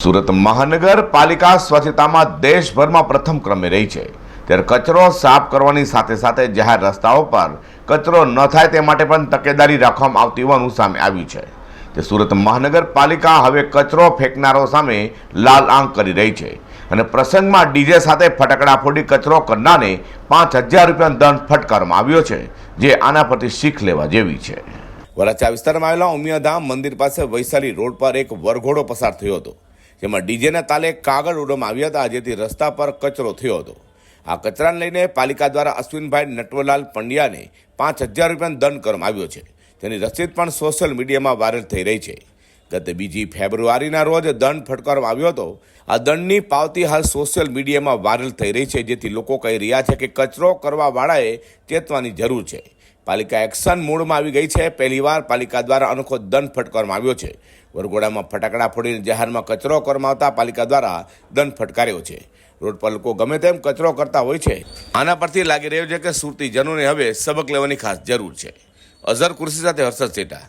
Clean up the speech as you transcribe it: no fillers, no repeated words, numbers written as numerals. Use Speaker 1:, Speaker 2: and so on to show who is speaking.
Speaker 1: સુરત મહાનગરપાલિકા સ્વચ્છતામાં દેશભરમાં પ્રથમ ક્રમે રહી છે, ત્યારે કચરો સાફ કરવાની સાથે સાથે જાહેર રસ્તાઓ પર કચરો ન થાય તે માટે પણ તકેદારી રાખવામાં આવતી હોવાનું સામે આવ્યું છે। તે સુરત મહાનગરપાલિકા હવે કચરો ફેંકનારો સામે લાલ આંખ કરી રહી છે અને પ્રસંગમાં ડીજે સાથે ફટાકડા ફોડી કચરો કરનારને 5000 રૂપિયાનો દંડ ફટકારવામાં આવ્યો છે, જે આના પરથી શીખ લેવા જેવી છે। વરાછા વિસ્તારમાં આવેલા ઉમિયાધામ મંદિર પાસે વૈશાલી રોડ પર એક વરઘોડો પસાર થયો હતો, જેમાં ડીજેના તાલે કાગળ ઉડવામાં આવ્યા હતા, જેથી રસ્તા પર કચરો થયો હતો। આ કચરાને લઈને પાલિકા દ્વારા અશ્વિનભાઈ નટવરલાલ પંડ્યાને 5000 રૂપિયાનો દંડ કરવામાં આવ્યો છે, તેની રસીદ પણ સોશિયલ મીડિયામાં વાયરલ થઈ રહી છે। ગત 2 ફેબ્રુઆરીના રોજ દંડ ફટકારવામાં આવ્યો હતો। આ દંડની પાવતી હાલ સોશિયલ મીડિયામાં વાયરલ થઈ રહી છે, જેથી લોકો કહી રહ્યા છે કે કચરો કરવાવાળાએ ચેતવાની જરૂર છે। પાલિકા એક્શન મોડમાં આવી ગઈ છે। પહેલીવાર પાલિકા દ્વારા અનોખો દંડ ફટકારવામાં આવ્યો છે। વરઘોડામાં ફટાકડા ફોડીને જાહેરમાં કચરો કરવામાં આવતા પાલિકા દ્વારા દંડ ફટકાર્યો છે। રોડ પર લોકો ગમે તેમ કચરો કરતા હોય છે। આના પરથી લાગી રહ્યું છે કે સુરતીજનોને હવે સબક લેવાની ખાસ જરૂર છે। અઝર કુર્સી સાથે હર્ષદ સેઠા।